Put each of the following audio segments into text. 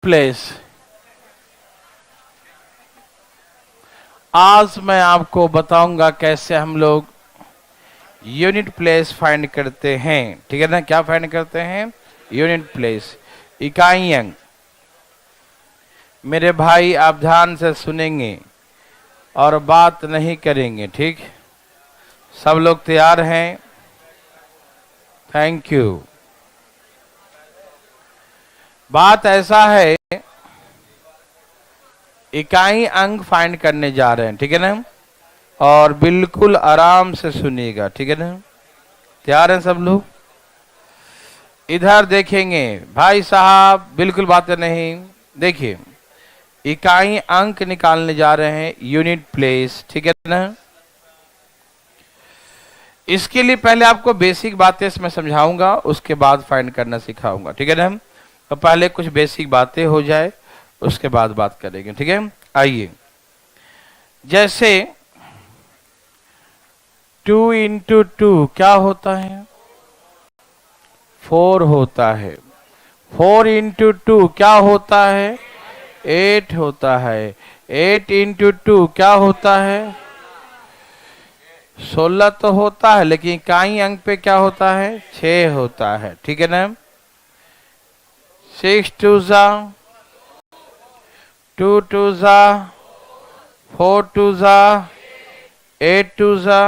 Place. आज मैं आपको बताऊंगा कैसे हम लोग यूनिट प्लेस फाइंड करते हैं। ठीक है ना, क्या फाइंड करते हैं? यूनिट प्लेस, इकाई अंक। मेरे भाई आप ध्यान से सुनेंगे और बात नहीं करेंगे, ठीक? सब लोग तैयार हैं? Thank you. बात ऐसा है, इकाई अंक फाइंड करने जा रहे हैं, ठीक है ना? और बिल्कुल आराम से सुनिएगा, ठीक है ना? तैयार हैं सब लोग? इधर देखेंगे भाई साहब, बिल्कुल बातें नहीं। देखिए, इकाई अंक निकालने जा रहे हैं, यूनिट प्लेस, ठीक है ना? इसके लिए पहले आपको बेसिक बातें इसमें समझाऊंगा, उसके बाद फाइंड करना सिखाऊंगा, ठीक है ना? तो पहले कुछ बेसिक बातें हो जाए, उसके बाद बात करेंगे, ठीक है? आइए, जैसे 2 इंटू 2 क्या होता है? 4 होता है। 4 इंटू 2 क्या होता है? 8 होता है। 8 इंटू 2 क्या होता है? 16 तो होता है, लेकिन इकाई अंक पे क्या होता है? 6 होता है, ठीक है ना? 6 2 जा, 2 2 जा, 4 2 जा, 8 2 जा।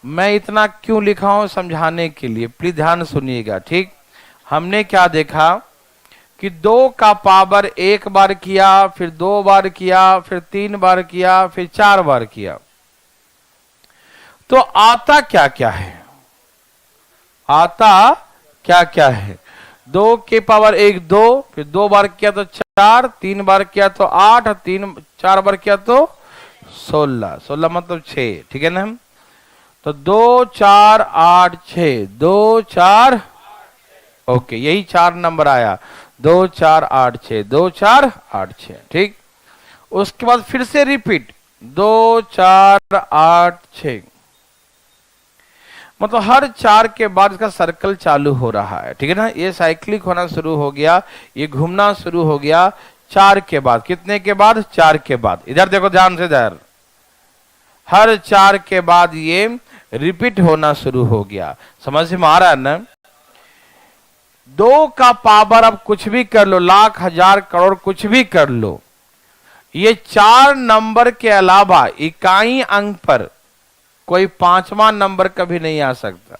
मैं इतना क्यों लिखा हूं? समझाने के लिए, प्लीज ध्यान सुनिएगा, ठीक? हमने क्या देखा कि 2 का पावर 1 बार किया, फिर 2 बार किया, फिर 3 बार किया, फिर 4 बार किया, तो आता क्या क्या है? आता क्या क्या है? 2 के पावर 1 2, फिर 2 बार किया तो 4, 3 बार किया तो 8, 4 बार किया तो 16। 16 मतलब 6, ठीक है ना? तो 2 4 8 6, 2 4, ओके, यही 4 नंबर आया। 2 4 8 6, 2 4 8 6, ठीक? उसके बाद फिर से रिपीट, 2 4 8 6, मतलब हर 4 के बाद इसका सर्कल चालू हो रहा है, ठीक है ना? ये साइक्लिक होना शुरू हो गया, ये घूमना शुरू हो गया 4 के बाद। कितने के बाद? 4 के बाद। इधर देखो ध्यान से, इधर हर 4 के बाद ये रिपीट होना शुरू हो गया। समझ में आ रहा है ना? 2 का पावर अब कुछ भी कर लो, लाख हजार करोड़ कुछ भी कर लो, ये 4 नंबर के अलावा इकाई अंक पर कोई 5वां नंबर कभी नहीं आ सकता।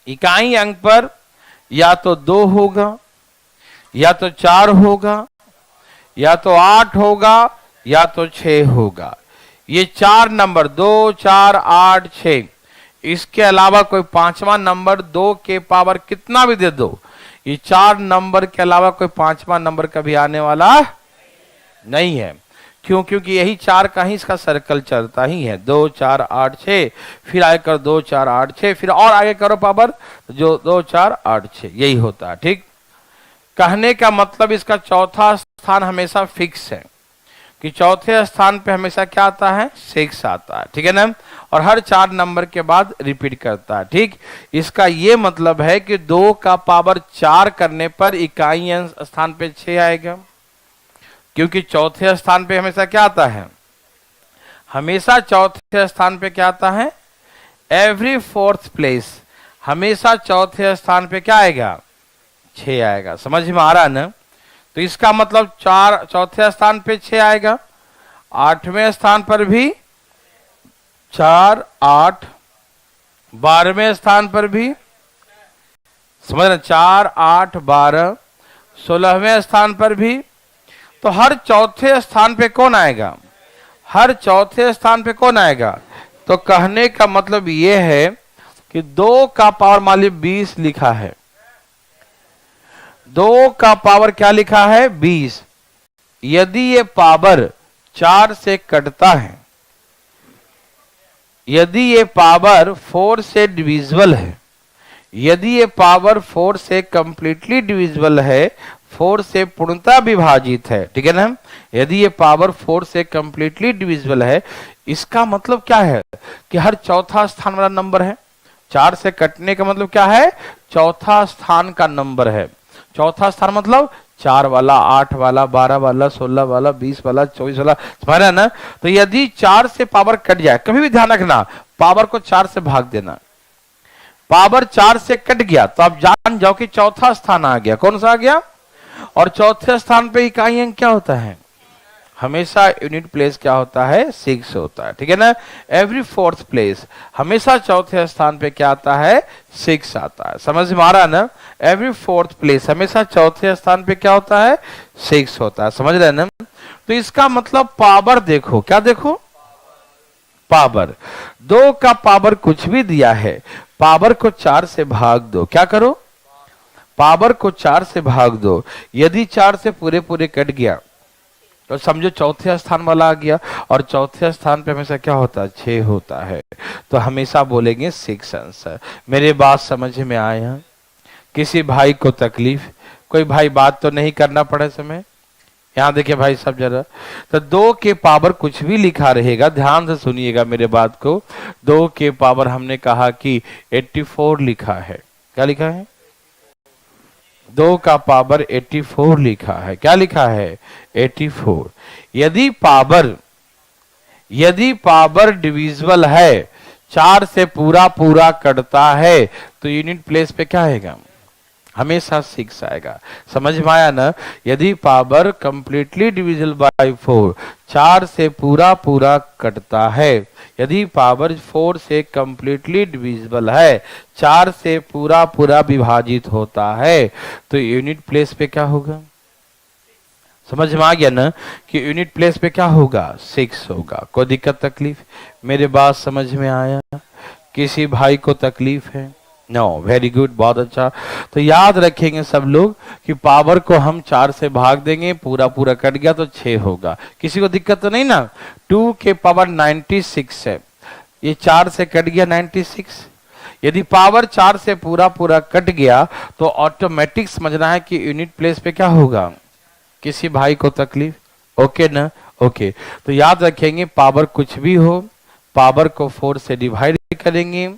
इकाई अंक पर या तो 2 होगा, या तो 4 होगा, या तो 8 होगा, या तो 6 होगा। ये 4 नंबर 2 4 8 6, इसके अलावा कोई 5वां नंबर 2 के पावर कितना भी दे दो, ये 4 नंबर के अलावा कोई 5वां नंबर कभी आने वाला नहीं है। क्यों? क्योंकि यही 4 का ही इसका सर्कल चलता ही है। 2 4 8 6, फिर आगे कर 2 4 8 6, फिर और आगे करो पावर, जो 2 4 8 6, यही होता है, ठीक? कहने का मतलब इसका चौथा स्थान हमेशा फिक्स है, कि चौथे स्थान पे हमेशा क्या आता है? 6 आता है, ठीक है ना? और हर 4 नंबर के बाद रिपीट करता है, ठीक? इसका ये मतलब है कि 2 का पावर 4 करने पर इकाई अंक स्थान पे 6 आएगा, क्योंकि चौथे स्थान पे हमेशा क्या आता है? हमेशा चौथे स्थान पे क्या आता है? एवरी 4th प्लेस, हमेशा चौथे स्थान पे क्या आएगा? 6 आएगा। समझ में आ रहा है ना? तो इसका मतलब 4 चौथे स्थान पे 6 आएगा, 8वें स्थान पर भी 4 8, 12वें स्थान पर भी, समझ रहे? 4 8 12, 16वें स्थान पर भी। तो हर चौथे स्थान पे कौन आएगा? हर चौथे स्थान पे कौन आएगा? तो कहने का मतलब ये है कि 2 का पावर मान लीजिए 20 लिखा है, 2 का पावर क्या लिखा है? 20। यदि ये पावर 4 से कटता है, यदि ये पावर 4 से डिविजिबल है, यदि ये पावर 4 से कंप्लीटली डिविजिबल है, 4 से पूर्णतः विभाजित है, ठीक है ना? यदि ये पावर 4 से कंप्लीटली डिविजिबल है, इसका मतलब क्या है? कि हर चौथा स्थान वाला नंबर है। 4 से कटने का मतलब क्या है? चौथा स्थान का नंबर है। चौथा स्थान मतलब 4 वाला, 8 वाला, 12 वाला, 16 वाला, 20 वाला, 24 वाला, समझ ना। तो यदि 4 से पावर कट जाए, कभी भी ध्यान रखना, पावर को 4 से भाग देना। पावर 4 से कट गया तो आप जान जाओ कि चौथा स्थान आ गया। कौन सा आ गया? और चौथे स्थान पे इकाई अंक क्या होता है? हमेशा यूनिट प्लेस क्या होता है? 6 होता है, ठीक है ना। एवरी फोर्थ प्लेस, हमेशा चौथे स्थान पे क्या आता है? 6 आता है। समझ में आ रहा है ना? एवरी फोर्थ प्लेस, हमेशा चौथे स्थान पे क्या होता है? 6 होता है। समझ रहे हैं ना? तो इसका मतलब पावर देखो, क्या देखो? पावर 2 का पावर कुछ भी दिया है, पावर को 4 से भाग दो। क्या करो? पावर को 4 से भाग दो। यदि 4 से पूरे पूरे कट गया तो समझो चौथे स्थान वाला आ गया, और चौथे स्थान पे हमेशा क्या होता है? 6 होता है। तो हमेशा बोलेंगे 6 आंसर। मेरे बात समझ में आया? किसी भाई को तकलीफ? कोई भाई बात तो नहीं करना पड़े समय? यहां देखिए भाई सब जरा, तो 2 के पावर कुछ भी लिखा रहेगा, ध्यान से सुनिएगा मेरे बात को। 2 के पावर हमने कहा कि 84 लिखा है। क्या लिखा है? 2 का पावर 84 लिखा है। क्या लिखा है? 84। यदि पावर डिविजिबल है, 4 से पूरा पूरा कटता है, तो यूनिट प्लेस पे क्या आएगा? हमेशा 6 आएगा। समझ में आया ना? यदि पावर कंप्लीटली डिविजिबल बाय 4, 4 से पूरा पूरा कटता है, यदि पावर 4 से कंप्लीटली डिविजिबल है, 4 से पूरा पूरा विभाजित होता है, तो यूनिट प्लेस पे क्या होगा? समझ में आ गया ना कि यूनिट प्लेस पे क्या होगा? 6 होगा। कोई दिक्कत तकलीफ? मेरे बात समझ में आया? किसी भाई को तकलीफ है? नो, वेरी गुड, बहुत अच्छा। तो याद रखेंगे सब लोग कि पावर को हम 4 से भाग देंगे, पूरा पूरा कट गया तो 6 होगा। किसी को दिक्कत तो नहीं ना? 2 के पावर 96 है, ये 4 से कट गया 96। यदि पावर 4 से पूरा पूरा कट गया तो ऑटोमेटिक समझना है कि यूनिट प्लेस पे क्या होगा? किसी भाई को तकलीफ? ओके ना? ओके। तो याद रखेंगे पावर कुछ भी हो, पावर को 4 से डिवाइड करेंगे।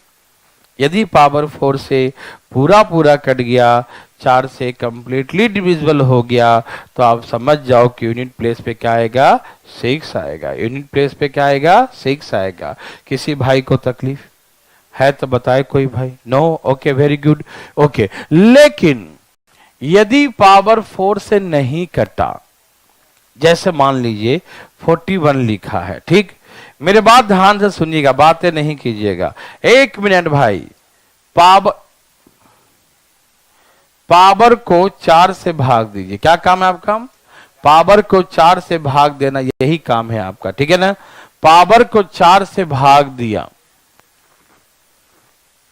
यदि पावर 4 से पूरा पूरा कट गया, 4 से कंप्लीटली डिविजिबल हो गया, तो आप समझ जाओ कि यूनिट प्लेस पे क्या आएगा? 6 आएगा। यूनिट प्लेस पे क्या आएगा? 6 आएगा। किसी भाई को तकलीफ है तो बताए कोई भाई? No? Okay, very good. Okay, लेकिन यदि पावर 4 से नहीं कटा, जैसे मान लीजिए 41 लिखा है, ठीक? मेरे बात ध्यान से सुनिएगा, बातें नहीं कीजिएगा। 1 मिनट भाई। पावर को 4 से भाग दीजिए। क्या काम है आपका? पावर को 4 से भाग देना, यही काम है आपका, ठीक है ना। पावर को 4 से भाग दिया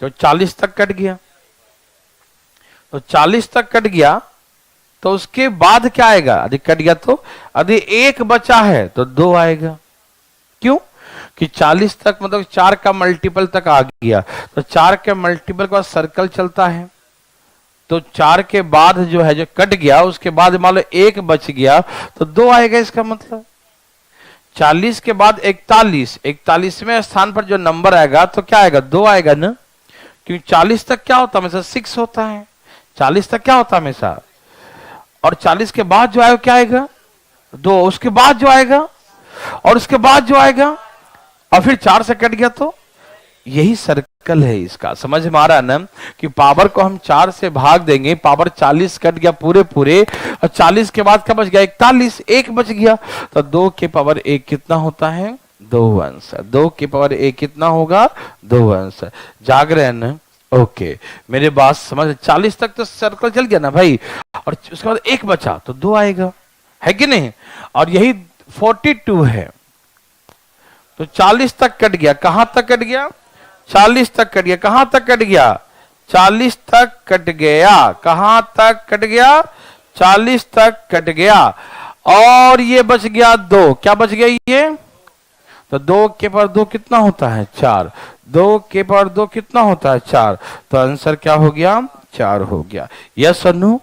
तो 40 तक कट गया। तो 40 तक कट गया तो उसके बाद क्या आएगा? यदि कट गया तो यदि 1 बचा है तो 2 आएगा। क्यों? कि 40 तक मतलब 4 का मल्टीपल तक आ गया, तो 4 के मल्टीपल के बाद सर्कल चलता है, तो 4 के बाद जो है जो कट गया, उसके बाद मान लो 1 बच गया तो 2 आएगा। इसका मतलब 40 के बाद 41, 41वें स्थान पर जो नंबर आएगा तो क्या आएगा? 2 आएगा ना, क्योंकि 40 तक क्या होता है? हमेशा 6 होता है। 40 तक क्या होता है? हमेशा। और 40 के बाद जो आएगा क्या आएगा? 2। उसके बाद जो आएगा, और उसके बाद जो आएगा, और फिर 4 से कट गया, तो यही सर्कल है इसका। समझ में आ रहा है ना कि पावर को हम 4 से भाग देंगे, पावर 40 कट गया पूरे पूरे, और 40 के बाद क्या बच गया? 41, 1 बच गया, तो 2 के पावर 1 कितना होता है? 2 अंश। 2 के पावर 1 कितना होगा? 2 अंश। जाग रहे हैं ना? ओके, मेरे बात समझ। 40 तक तो सर्कल चल गया ना भाई, और उसके बाद 1 बचा तो 2 आएगा, है कि नहीं? और यही 42 है, तो 40 तक कट गया। कहां तक कट गया? 40 तक कट गया। कहां तक कट गया? 40 तक कट गया। कहां तक कट गया? 40 तक कट गया। और ये बच गया 2। क्या बच गया ये? तो 2 के पावर 2 कितना होता है? 4। 2 के पावर 2 कितना होता है? 4। तो आंसर क्या हो गया? 4 हो गया। यस और नो?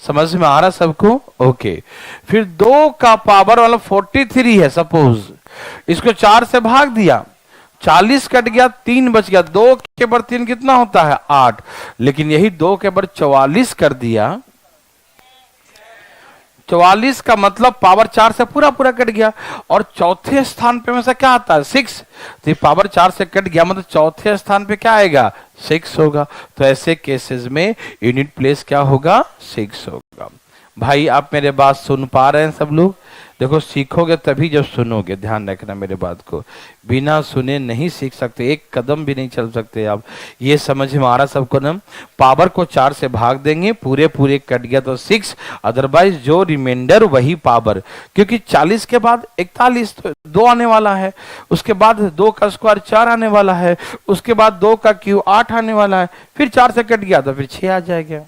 समझ में आ रहा सबको? ओके। फिर 2 का पावर वाला 43 है, सपोज इसको 4 से भाग दिया, 40 कट गया, 3 बच गया। 2 के बर 3 कितना होता है? 8। लेकिन यही 2 के बर 44 कर दिया 44 का मतलब पावर 4 से पूरा पूरा कट गया। और चौथे स्थान पे में से क्या आता है 6, तो पावर 4 से कट गया मतलब चौथे स्थान पे क्या आएगा 6 होगा। तो ऐसे केसेस में यूनिट प्लेस क्या होगा 6 होगा। भाई आप मेरे बात सुन पा रहे हैं सब लोग? देखो सीखोगे तभी जब सुनोगे, ध्यान रखना मेरे बात को, बिना सुने नहीं सीख सकते, एक कदम भी नहीं चल सकते आप। ये समझ में आ रहा सबको ना? पावर को 4 से भाग देंगे, पूरे पूरे कट गया तो 6, अदरवाइज जो रिमाइंडर वही पावर, क्योंकि 40 के बाद 41 तो 2 आने वाला है, उसके बाद 2 का स्क्वायर 4 आने वाला है, उसके बाद 2 का क्यूब 8 आने वाला है, फिर 4 से कट गया तो फिर 6 आ जाएगा।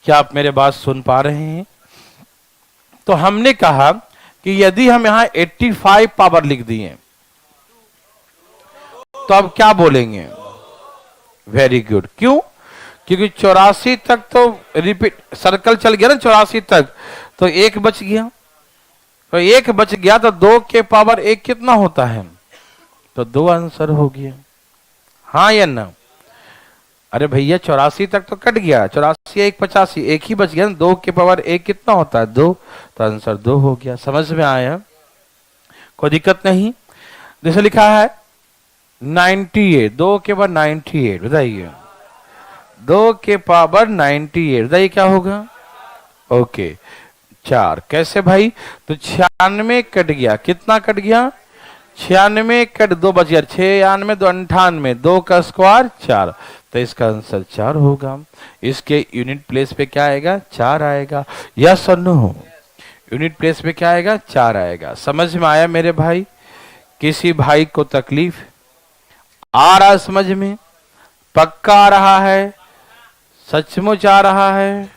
क्या आप मेरे बात सुन पा रहे हैं? तो हमने कहा कि यदि हम यहां 85 पावर लिख दिए तो अब क्या बोलेंगे? Very good. क्यों? क्योंकि 84 तक तो रिपीट सर्कल चल गया ना, 84 तक तो 1 बच गया, तो 1 बच गया तो 2 के पावर 1 कितना होता है? तो 2 आंसर हो गया, हाँ या ना? अरे भैया 84 तक तो कट गया, 84 1 85, 1 ही बच गया ना, 2 के पावर 1 कितना होता है 2, तो आंसर 2 हो गया। समझ में आया? कोई दिक्कत नहीं। जैसे लिखा है 98, 2 के पावर 98, बताइए 2 के पावर 98, बताइए क्या होगा? ओके 4। कैसे भाई? तो 96 कट गया, कितना कट गया? 96 कट 2 बच गया, 96 2 98, 2 का स्क्वायर 4, तो इसका आंसर 4 होगा। इसके यूनिट प्लेस पे क्या आएगा? 4 आएगा। यस और नो? यूनिट प्लेस पे क्या आएगा? 4 आएगा। समझ में आया मेरे भाई? किसी भाई को तकलीफ आ रहा समझ में? पक्का आ रहा है? सचमुच आ रहा है?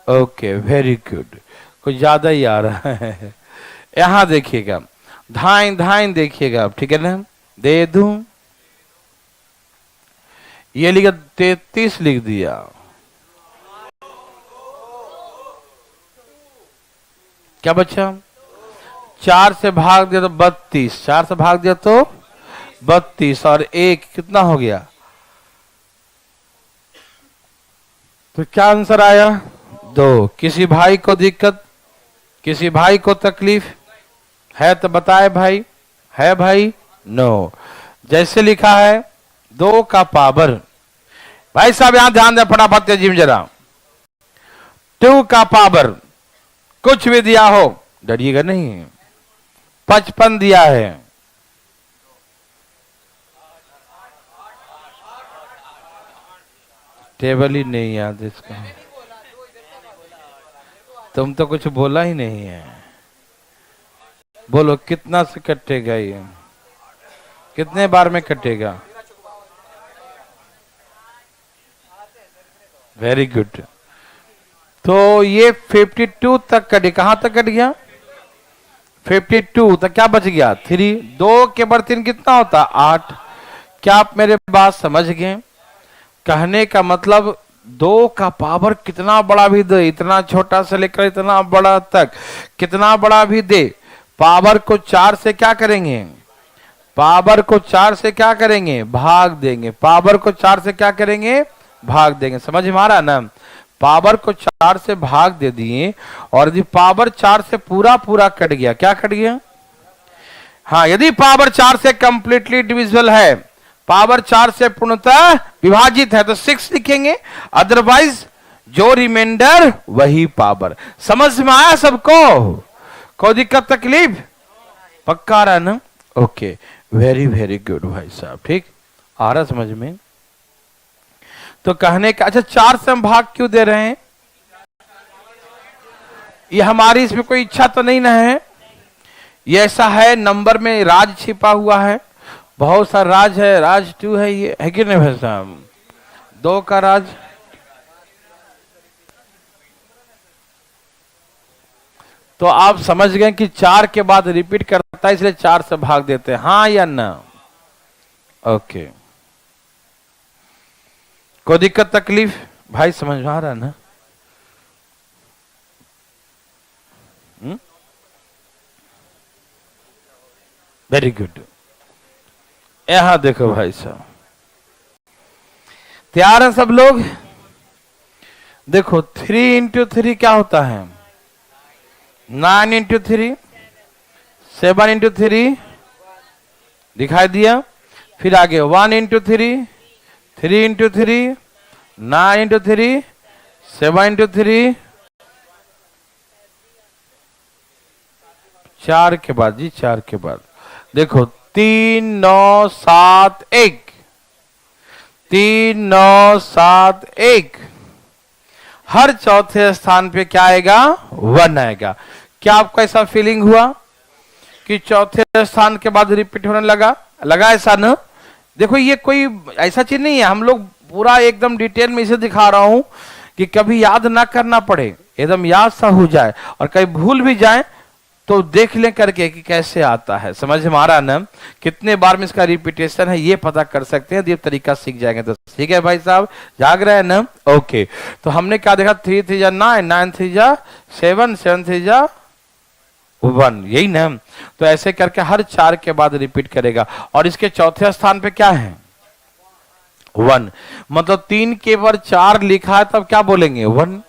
Okay very good. कुछ ज्यादा ही आ रहा है। यहां देखिएगा, धाइन धाइन देखिएगा आप, ठीक है ना? दे दूं, ये लिखा 33 लिख दिया, क्या बच्चा? 4 से भाग दिया तो 32, 4 से भाग दिया तो 32 और 1 कितना हो गया? तो क्या आंसर आया? 2। किसी भाई को दिक्कत, किसी भाई को तकलीफ है तो बताए भाई, है भाई? नो। जैसे लिखा है 2 का पावर, भाई साहब यहां ध्यान दें फटाफट तेजी में जरा, 2 का पावर कुछ भी दिया हो, डरिएगा नहीं, 55 दिया है, टेबल ही नहीं याद इसका, तुम तो कुछ बोला ही नहीं है। बोलो कितना से कटेगा ये? कितने बार में कटेगा? Very good. तो ये 52 तक कटे, कहां तक कट गया? 52 तक क्या बच गया? 3। 2 के बर 3 कितना होता? 8। क्या आप मेरे बात समझ गए? कहने का मतलब 2 का पावर कितना बड़ा भी दे, इतना छोटा से लेकर इतना बड़ा तक, कितना बड़ा भी दे, पावर को 4 से क्या करेंगे? पावर को 4 से क्या करेंगे? भाग देंगे। पावर को 4 से क्या करेंगे? भाग देंगे। समझ में आ रहा ना? पावर को 4 से भाग दे दिए, और यदि पावर 4 से पूरा पूरा कट गया, क्या कट गया? हाँ, यदि पावर 4 से कंप्लीटली डिविजिबल है, पावर 4 से पूर्णतः विभाजित है, तो 6 लिखेंगे, अदरवाइज जो रिमाइंडर वही पावर। समझ में आया सबको? कोई दिक्कत तकलीफ? पक्का रहा ना? ओके वेरी वेरी गुड भाई साहब, ठीक आ रहा समझ में? तो कहने का अच्छा 4 से हम भाग क्यों दे रहे हैं? ये हमारी इसमें कोई इच्छा तो नहीं ना है, ये ऐसा है, नंबर में राज छिपा हुआ है, बहुत सा राज है, राज 2 है, ये है कि नहीं भाई साहब? 2 का राज, तो आप समझ गए कि 4 के बाद रिपीट करता है, इसलिए 4 से भाग देते हैं, हाँ या ना? ओके कोई दिक्कत तकलीफ भाई? समझ में आ रहा ना? Very good. यहां देखो भाई साहब, तैयार हैं सब लोग? देखो 3 इंटू 3 क्या होता है? 9 इंटू 3, 7 इंटू 3, दिखाई दिया। फिर आगे 1 इंटू 3, 3 इंटू 3, 9 इंटू 3, 7 इंटू 3, 4 के बाद जी, 4 के बाद देखो 3 9 7 1, 3 9 7 1। हर चौथे स्थान पे क्या आएगा? 1 आएगा। क्या आपको ऐसा फीलिंग हुआ कि चौथे स्थान के बाद रिपीट होने लगा ऐसा ना? देखो ये कोई ऐसा चीज नहीं है, हम लोग पूरा एकदम डिटेल में इसे दिखा रहा हूं कि कभी याद ना करना पड़े, एकदम याद सा हो जाए, और कहीं भूल भी जाए तो देख लें करके कि कैसे आता है। समझ में आ रहा ना? कितने बार में इसका रिपीटेशन है ये पता कर सकते हैं, ये तरीका सीख जाएंगे तो ठीक है भाई साहब, जाग रहे हैं ना? ओके, तो हमने क्या देखा? 3 3 जा 9, 9 3 जा 7, 7 3 जा 1, यही ना? तो ऐसे करके हर 4 के बाद रिपीट करेगा। और इसके चौथे स्थान पे क्या है? 1। मतलब 3 के बाद 4 लिखा है तब क्या बोलेंगे? 1।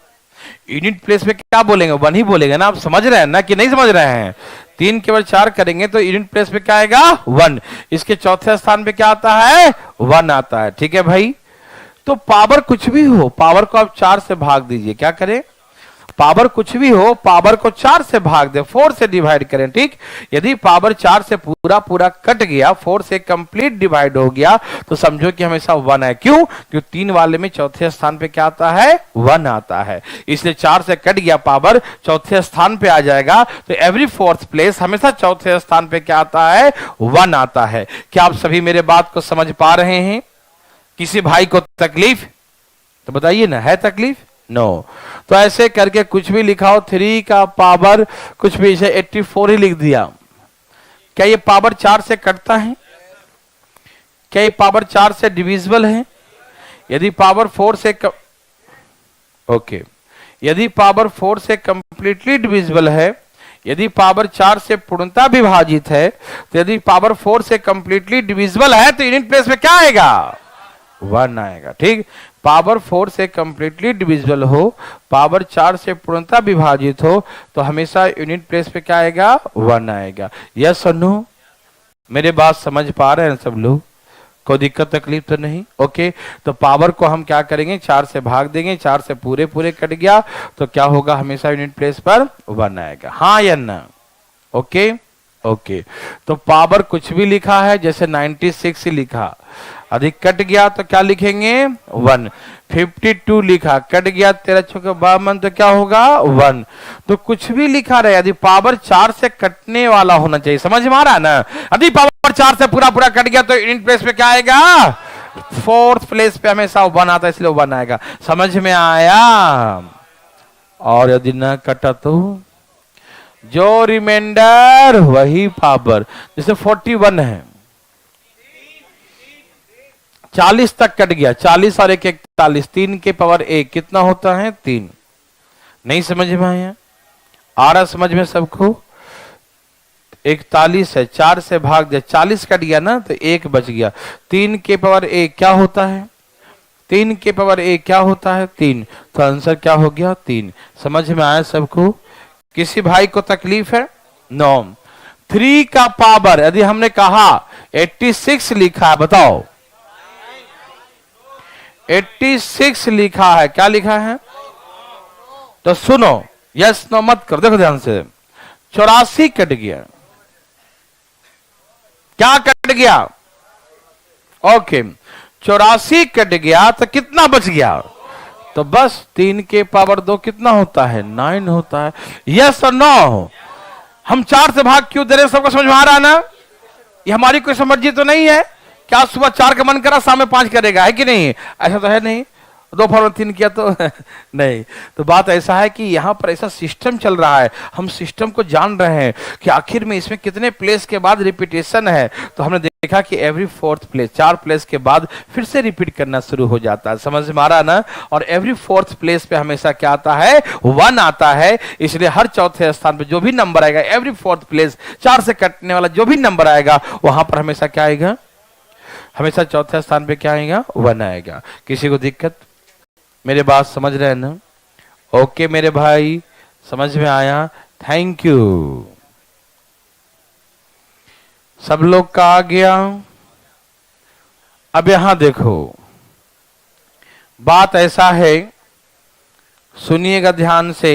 यूनिट प्लेस पे क्या बोलेंगे? 1 ही बोलेंगे ना? आप समझ रहे हैं ना कि नहीं समझ रहे हैं? 3 के बाद 4 करेंगे तो यूनिट प्लेस पे क्या आएगा? 1। इसके चौथे स्थान पे क्या आता है? 1 आता है। ठीक है भाई? तो पावर कुछ भी हो, पावर को आप 4 से भाग दीजिए। क्या करें? पावर कुछ भी हो, पावर को 4 से भाग दे, 4 से डिवाइड करें। ठीक, यदि पावर 4 से पूरा पूरा कट गया, 4 से कंप्लीट डिवाइड हो गया, तो समझो कि हमेशा 1 है। क्यों? क्योंकि 3 वाले में चौथे स्थान पे क्या आता है? 1 आता है। इसलिए 4 से कट गया, पावर चौथे स्थान पे आ जाएगा। तो एवरी फोर्थ प्लेस हमेशा चौथे स्थान पे क्या आता है? 1 आता है। क्या आप सभी मेरे बात को समझ पा रहे हैं? किसी भाई को तकलीफ तो बताइए ना, है तकलीफ? नो। तो ऐसे करके कुछ भी लिखा हो, 3 का पावर कुछ भी 84 ही लिख दिया। क्या ये पावर 4 से कटता है? क्या ये पावर 4 से डिविजिबल है? यदि पावर 4 से ओके, यदि पावर 4 से कंप्लीटली डिविजिबल है, यदि पावर 4 से पूर्णता विभाजित है, तो यदि पावर 4 से कंप्लीटली डिविजिबल है तो यूनिट प्लेस में क्या आएगा? 1 आएगा। ठीक, पावर 4 से कंप्लीटली डिविजिबल हो, पावर 4 से पूर्णता विभाजित हो, तो हमेशा यूनिट प्लेस पे क्या आएगा? 1 आएगा। यस और नो? मेरे बात समझ पा रहे हैं सब लोग? कोई दिक्कत तकलीफ तो नहीं? ओके, तो पावर को हम क्या करेंगे? 4 से भाग देंगे। 4 से पूरे पूरे कट गया तो क्या होगा? हमेशा यूनिट प्लेस पर 1 आएगा। हाँ या ना? ओके ओके, तो पावर कुछ भी लिखा है, जैसे 96 ही लिखा, अधिक कट गया तो क्या लिखेंगे? 1। 52 लिखा, कट गया 13 चौके 52, तो क्या होगा? 1। तो कुछ भी लिखा रहे, यदि पावर 4 से कटने वाला होना चाहिए। समझ में आ रहा है ना? यदि पावर 4 से पूरा पूरा कट गया तो यूनिट प्लेस पे क्या आएगा? फोर्थ प्लेस पे हमेशा 1 आता है, इसलिए 1 आएगा। समझ में आया? और यदि न कटा तो जो रिमाइंडर वही पावर। जैसे 41 है, 40 तक कट गया, 40 और 1 41, 3 के पावर 1 कितना होता है? 3। नहीं समझ में आया? आ रहा समझ में सबको? 41 है, 4 से भाग दिया, 40 कट गया ना, तो 1 बच गया। 3 के पावर 1 क्या होता है? 3 के पावर 1 क्या होता है? 3। तो आंसर क्या हो गया? 3। समझ में आया सबको? किसी भाई को तकलीफ है? नो। 3 का पावर यदि हमने कहा 86 लिखा है, बताओ 86 लिखा है, क्या लिखा है? तो सुनो, यस नो मत कर, देखो ध्यान से। 84 कट गया, क्या कट गया? ओके, 84 कट गया तो कितना बच गया? तो बस 3 के पावर 2 कितना होता है? 9 होता है। यस और नो? हम 4 से भाग क्यों दे रहे हैं? सबको समझ में आ रहा है ना? ये हमारी कोई समझी तो नहीं है? क्या सुबह 4 का मन करा शाम में 5 करेगा, है कि नहीं? ऐसा तो है नहीं। दोपहर में 3 किया तो नहीं। तो बात ऐसा है कि यहाँ पर ऐसा सिस्टम चल रहा है, हम सिस्टम को जान रहे हैं कि आखिर में इसमें कितने प्लेस के बाद रिपीटेशन है। तो हमने देखा कि एवरी फोर्थ प्लेस, 4 प्लेस के बाद फिर से रिपीट करना शुरू हो जाता है। समझ में आ रहा ना? और एवरी फोर्थ प्लेस पे हमेशा क्या आता है? 1 आता है। इसलिए हर चौथे स्थान पे जो भी नंबर आएगा, एवरी फोर्थ प्लेस 4 से कटने वाला जो भी नंबर आएगा, वहां पर हमेशा क्या आएगा? हमेशा चौथे स्थान पे क्या आएगा? 1 आएगा। किसी को दिक्कत? मेरे बात समझ रहे हैं ना? ओके मेरे भाई, समझ में आया? Thank you. सब लोग का आ गया। अब यहां देखो, बात ऐसा है, सुनिएगा ध्यान से,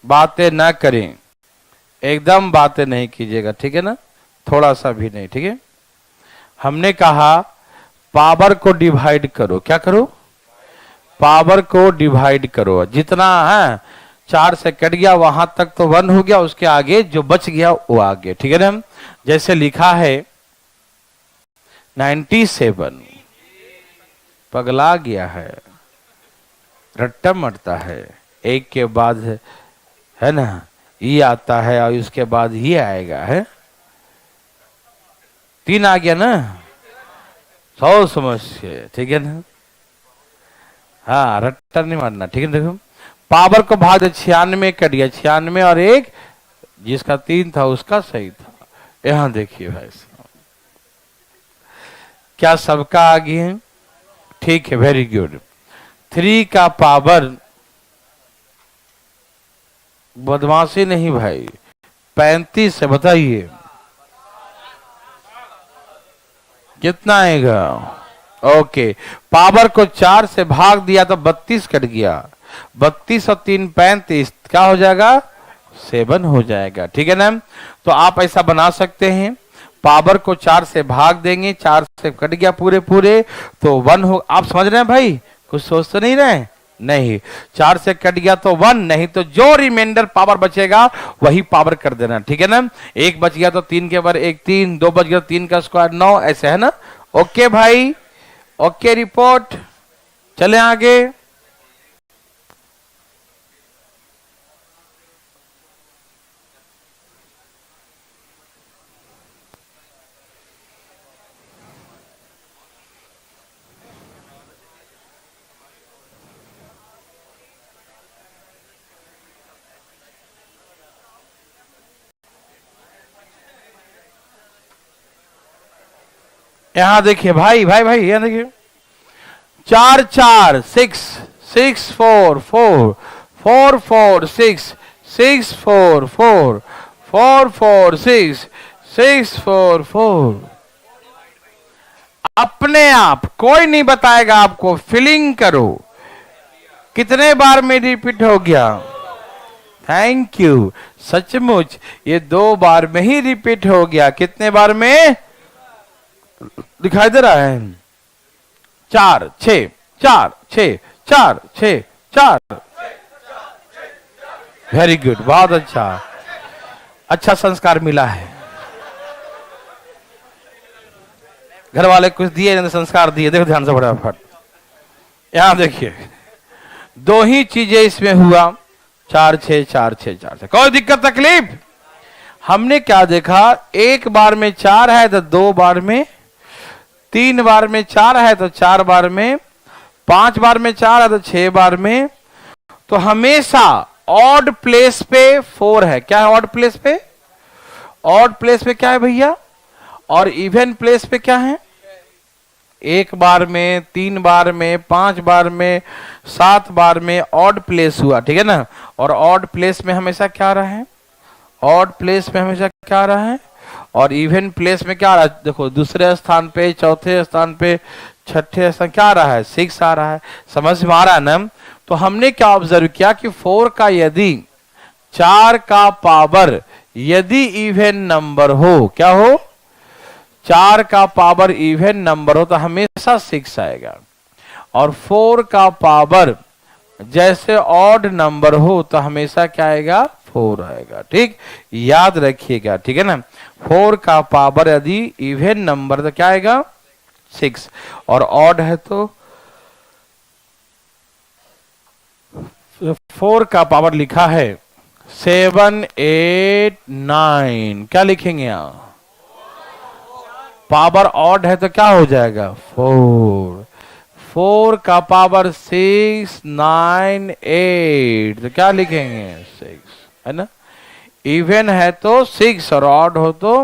बातें ना करें, एकदम बातें नहीं कीजिएगा, ठीक है ना? थोड़ा सा भी नहीं, ठीक है? हमने कहा पावर को डिवाइड करो। क्या करो? पावर को डिवाइड करो। जितना है 4 से कट गया वहां तक तो 1 हो गया, उसके आगे जो बच गया वो आ गया, ठीक है ना? जैसे लिखा है 97, पगला गया है, रट्टा मरता है, एक के बाद है ना ये आता है और उसके बाद ये आएगा, है 3 आ गया ना, 100 समस्या, ठीक है ना? हाँ, रट्टा नहीं मारना, ठीक है? देखो पावर को भाग 96 कट गया, 96 और 1, जिसका 3 था उसका सही था। यहां देखिए भाई साहब, क्या सबका आ गया? ठीक है, वेरी गुड। 3 का पावर, बदमाशी नहीं भाई, 35 से बताइए कितना आएगा? ओके, पावर को 4 से भाग दिया तो 32 कट गया, 32 और 3 35, क्या हो जाएगा? 7 हो जाएगा, ठीक है ना? तो आप ऐसा बना सकते हैं, पावर को 4 से भाग देंगे, 4 से कट गया पूरे पूरे तो 1 हो। आप समझ रहे हैं भाई? कुछ सोच तो नहीं रहे? नहीं, 4 से कट गया तो 1, नहीं तो जो रिमाइंडर पावर बचेगा वही पावर कर देना, ठीक है ना? 1 बच गया तो 3 के बार 1 3, 2 बच गया 3 का स्क्वायर 9, ऐसे है ना? ओके भाई, ओके रिपोर्ट, चले आगे। यहां देखिए भाई भाई भाई, यहां देखिए 4 4 6 6 4 4 4 4 6 6 4 4 4 4 6 6 4 4। अपने आप, कोई नहीं बताएगा आपको, फीलिंग करो कितने बार में रिपीट हो गया। थैंक यू, सचमुच ये 2 बार में ही रिपीट हो गया। कितने बार में दिखाई दे रहा है? 4 6 4 6 4 6 4। वेरी गुड, बहुत अच्छा, अच्छा संस्कार मिला है। घर वाले कुछ दिए, संस्कार दिए, देखो ध्यान से फटाफट। यहां देखिए 2 ही चीजें इसमें हुआ, 4 6 4 6 4 6। कोई दिक्कत तकलीफ? हमने क्या देखा, 1 बार में 4 है तो 2 बार में, 3 बार में 4 है तो 4 बार में, 5 बार में 4 है तो 6 बार में। तो हमेशा ऑड प्लेस पे 4 है। क्या है ऑड प्लेस पे? ऑड प्लेस पे क्या है भैया? और इवन प्लेस पे क्या है? 1 बार में, 3 बार में, 5 बार में, 7 बार में ऑड प्लेस हुआ, ठीक है ना? और ऑड प्लेस में हमेशा क्या रहा है? ऑड प्लेस में हमेशा क्या रहा है? और इवन प्लेस में क्या आ रहा है? देखो दूसरे स्थान पे, चौथे स्थान पे, छठे स्थान क्या आ रहा है? 6 आ रहा है। समझ में आ रहा है ना? तो हमने क्या ऑब्जर्व किया कि 4 का यदि 4 का पावर यदि इवन नंबर हो, क्या हो? 4 का पावर इवन नंबर हो तो हमेशा 6 आएगा। और 4 का पावर जैसे ऑड नंबर हो तो हमेशा क्या आएगा? 4 आएगा। ठीक, याद रखिएगा, ठीक है ना? 4 का पावर यदि इवन नंबर तो क्या आएगा? 6, और ऑड है तो 4 का पावर लिखा है 7 8 9, क्या लिखेंगे यहां? पावर ऑड है तो क्या हो जाएगा? 4। 4 का पावर 6 9 8 तो क्या लिखेंगे? 6, है ना? इवन है तो 6 और ऑड हो तो,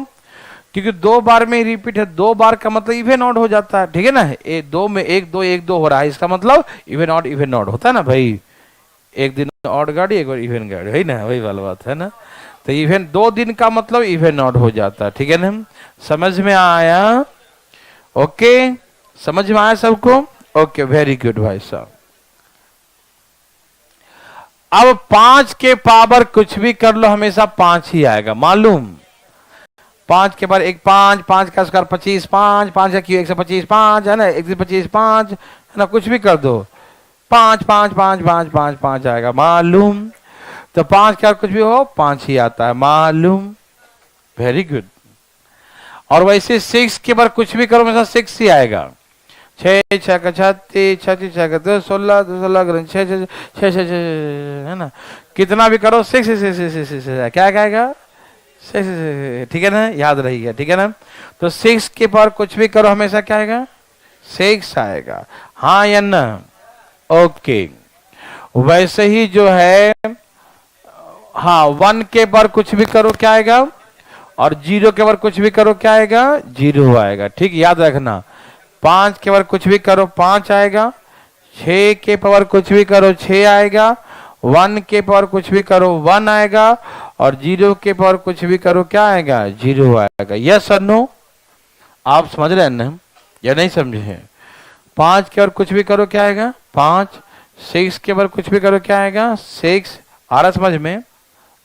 क्योंकि 2 बार में रिपीट है, 2 बार का मतलब इवन ऑड हो जाता है, ठीक है ना? 2 में 1 2 1 2 हो रहा है, इसका मतलब इवन ऑड होता है ना भाई? एक दिन ऑड गॉड, एक बार इवन गॉड, है ना, वही वाला बात है ना। तो इवन 2 दिन का मतलब इवन ऑड हो जाता है, ठीक है ना। समझ में आया? ओके, समझ में आया सबको? ओके, वेरी गुड भाई साहब। अब 5 के पावर कुछ भी कर लो, हमेशा 5 ही आएगा, मालूम। 5 के पावर 1 5, 5 का स्क्वायर 25, 5 5 का क्यूब 125, 5 है ना, 125 5 है ना, कुछ भी कर दो 5 5 5 5 5 5 आएगा, मालूम। तो 5 का कुछ भी हो 5 ही आता है, मालूम। Very good. और वैसे 6 के बार कुछ भी करो हमेशा 6 ही आएगा। 6 6 का 36, 36 6 का 16, 16 6 6 6 6 है ना, कितना भी करो 6 क्या आएगा, 6, ठीक है ना, याद रहिएगा, ठीक है ना। तो 6 के पावर कुछ भी करो हमेशा क्या आएगा, 6 आएगा, हाँ या ना। ओके, वैसे ही जो है, हाँ 1 के बार कुछ भी करो क्या आएगा, और 0 के बार कुछ भी करो क्या आएगा, 0 आएगा, ठीक, याद रखना। 5 के पावर कुछ भी करो 5 आएगा, 6 के पावर कुछ भी करो 6 आएगा, 1 के पावर कुछ भी करो 1 आएगा, और 0 के पावर कुछ भी करो क्या आएगा, 0 आएगा। यस और नो? आप समझ रहे हैं ना या नहीं समझे? 5 के पावर कुछ भी करो क्या आएगा, 5। 6 के पावर कुछ भी करो क्या आएगा, 6। आ रहा समझ में?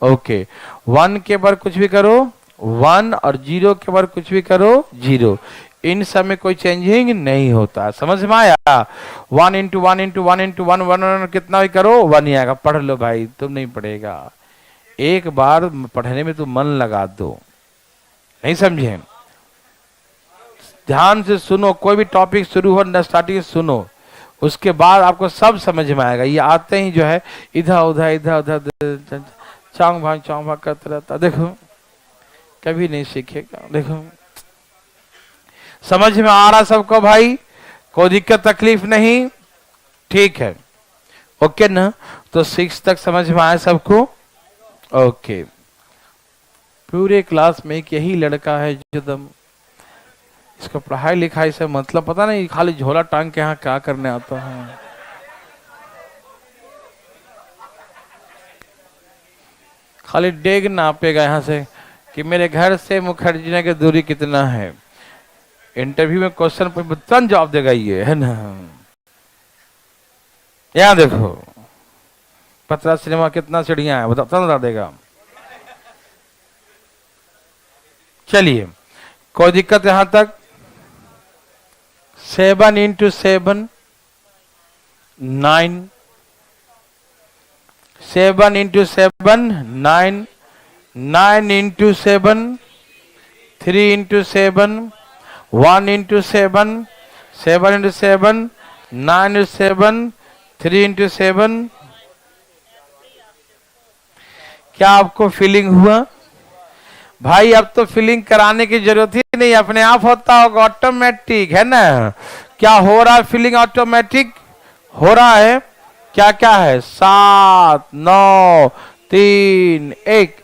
ओके, 1 के पावर कुछ भी करो 1, और 0 के पावर कुछ भी करो 0। इन सब में कोई चेंजिंग नहीं होता, समझ में आया? 1 इंटू 1 इंटू 1 इंटू 1 1 कितना भी करो 1 ही आएगा। पढ़ लो भाई, तुम नहीं पढ़ेगा, एक बार पढ़ने में तुम मन लगा दो, नहीं समझे? ध्यान से सुनो, कोई भी टॉपिक शुरू हो स्टार्टिंग सुनो, उसके बाद आपको सब समझ में आएगा। ये आते ही जो है इधर उधर इधर उधर चांग भाग करते रहता, देखो कभी नहीं सीखेगा। देखो समझ में आ रहा सबको भाई? कोई दिक्कत तकलीफ नहीं? ठीक है, ओके ना। तो 6 तक समझ में आया सबको? ओके, पूरे क्लास में एक यही लड़का है जो दम इसको पढ़ाई लिखाई से मतलब पता नहीं, खाली झोला टांग के यहाँ क्या करने आता है। खाली डेग नापेगा यहाँ से कि मेरे घर से मुखर्जी नगर की दूरी कितना है। इंटरव्यू में क्वेश्चन पर तुरंत जवाब देगा, ये है ना। यहाँ देखो पतरा सिनेमा कितना सीढ़ियां है, बता देगा। चलिए, कोई दिक्कत यहां तक? 7 into 7 9, 7 into 7 9, 9 into 7 3 into 7 1 into 7 7 into 7 9 into 7 3 into 7। क्या आपको फीलिंग हुआ भाई? अब तो फीलिंग कराने की जरूरत ही नहीं, अपने आप होता होगा, ऑटोमेटिक, है ना। क्या हो रहा है? फीलिंग ऑटोमेटिक हो रहा है। क्या क्या है? 7 9 3 1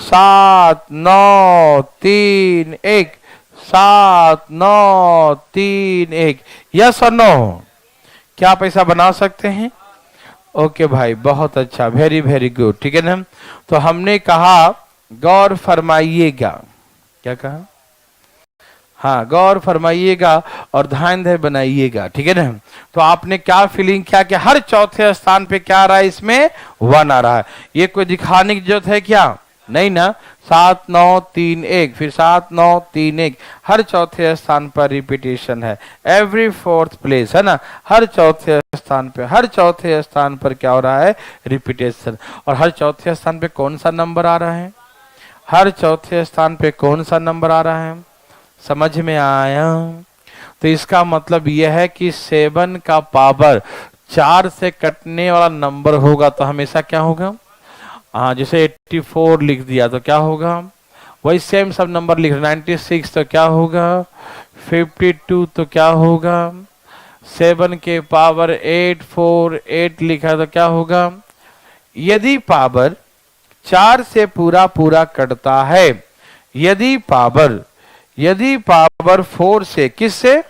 7 9 3 1 7 9 3 1। यस और नो? क्या पैसा बना सकते हैं? ओके भाई, बहुत अच्छा, वेरी वेरी गुड, ठीक है ना। तो हमने कहा गौर फरमाइएगा, क्या कहा? हाँ, गौर फरमाइएगा और ध्यान दे बनाइएगा, ठीक है ना। तो आपने क्या फीलिंग किया कि हर चौथे स्थान पे क्या आ रहा है, इसमें 1 आ रहा है। ये कोई दिखाने की जरूरत है क्या? नहीं ना। 7 9 3 1 फिर 7 9 3 1, हर चौथे स्थान पर रिपीटेशन है। एवरी 4th प्लेस, है ना, हर चौथे स्थान पे, हर चौथे स्थान पर क्या हो रहा है? रिपीटेशन। और हर चौथे स्थान पे कौन सा नंबर आ रहा है? हर चौथे स्थान पे कौन सा नंबर आ रहा है? समझ में आया? तो इसका मतलब यह है कि 7 का पावर 4 से कटने वाला नंबर होगा तो हमेशा क्या होगा? हाँ, जैसे 84 लिख दिया तो क्या होगा? वही सेम सब नंबर लिख, 96 तो क्या होगा? 52 तो क्या होगा? 7 के पावर 848 लिखा तो क्या होगा? यदि पावर 4 से पूरा पूरा कटता है, यदि पावर 4 से, किससे?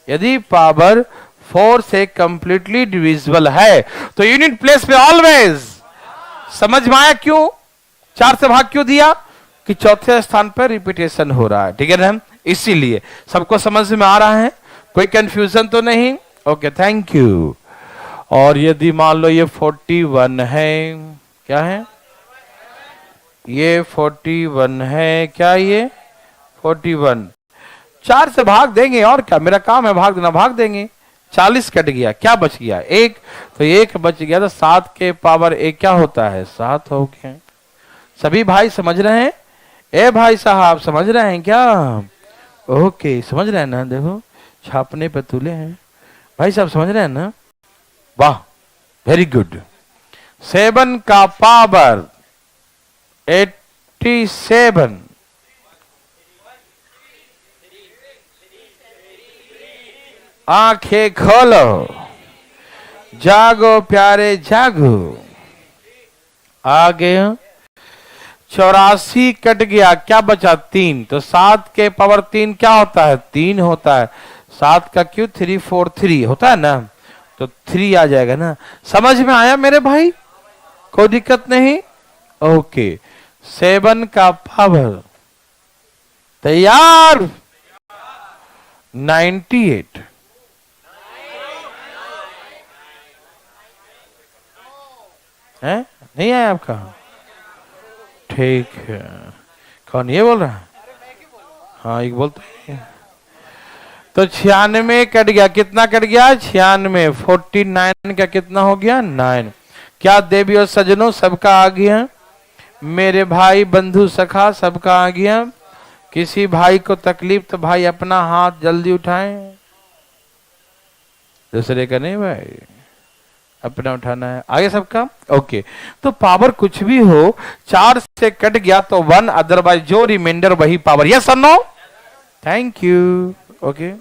यदि पावर 4 से कंप्लीटली डिविजिबल है। तो यूनिट प्लेस पे ऑलवेज। समझ में आया क्यों 4 से भाग क्यों दिया? कि चौथे स्थान पर रिपीटेशन हो रहा है। ठीक है ना, इसीलिए सबको समझ में आ रहा है, कोई कंफ्यूजन तो नहीं? Okay, thank you. और यदि मान लो ये 41 है, क्या है ये 41 है, क्या ये 41 4 से भाग देंगे, और क्या मेरा काम है भाग देना, भाग देंगे। 40 कट गया, क्या बच गया 1, तो 1 बच गया, तो 7 के पावर 1 क्या होता है 7 हो गया। सभी भाई समझ रहे हैं? ए भाई साहब समझ रहे हैं क्या? ओके, समझ रहे हैं ना? देखो छापने पे तुले हैं भाई साहब, समझ रहे हैं ना? वाह, वेरी गुड। 7 का पावर 87, आंखें खोलो, जागो प्यारे जागो। आगे 84 कट गया, क्या बचा 3, तो 7 के पावर 3 क्या होता है 3 होता है। 7 का क्यों 3 4 3 होता है ना, तो 3 आ जाएगा ना। समझ में आया मेरे भाई? कोई दिक्कत नहीं? ओके, 7 का पावर तैयार 98 है, नहीं आया आपका? ठीक है, कौन ये बोल रहा है? हाँ एक बोलते हैं। तो 96 कट गया, कितना कट गया 96, 49 का कितना हो गया 9। क्या देवी और सजनों सबका आ गया? मेरे भाई बंधु सखा सबका आ गया? किसी भाई को तकलीफ तो भाई अपना हाथ जल्दी उठाएं, दूसरे का नहीं भाई, अपना उठाना है। आगे सबका ओके। तो पावर कुछ भी हो 4 से कट गया तो 1, अदरवाइज जो रिमाइंडर वही पावर। यस और नो? Thank you. ओके,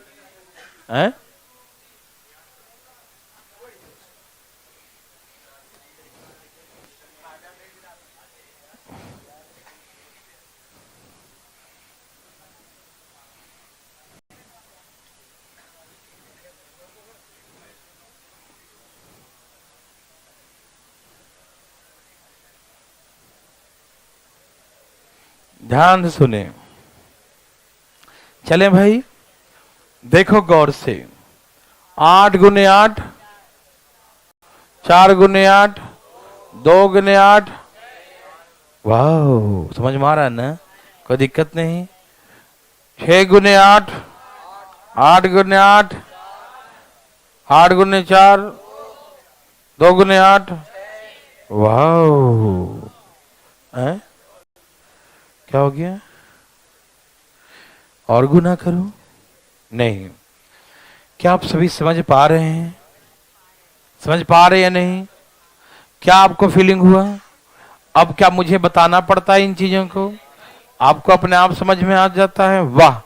ध्यान से सुने, चले भाई देखो गौर से। 8 गुने 8, 4 गुने 8, 2 गुने 8, वाह समझ में आ रहा है ना? कोई दिक्कत नहीं। 6 गुने 8, 8 गुने 8, 8 गुने 4, 2 गुने 8, वाह क्या हो गया? और गुना करो नहीं। क्या आप सभी समझ पा रहे हैं? समझ पा रहे हैं या नहीं? क्या आपको फीलिंग हुआ? अब क्या मुझे बताना पड़ता है इन चीजों को? आपको अपने आप समझ में आ जाता है? वाह।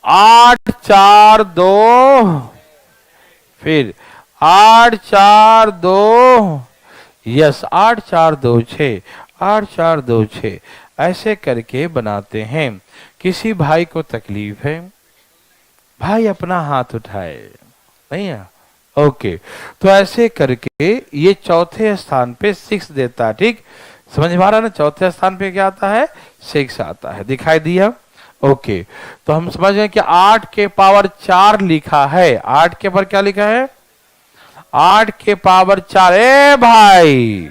8 4 2, फिर 8 4 2, यस 8 4 2 6, 8 4 2 6 ऐसे करके बनाते हैं। किसी भाई को तकलीफ है, भाई अपना हाथ उठाए, नहीं है? ओके, तो ऐसे करके ये चौथे स्थान पे 6 देता है। ठीक समझ में आ रहा है ना? चौथे स्थान पे क्या आता है 6 आता है, दिखाई दिया? ओके, तो हम समझ गए कि 8 के पावर 4 लिखा है। 8 के पावर क्या लिखा है? 8 के पावर 4। ए भाई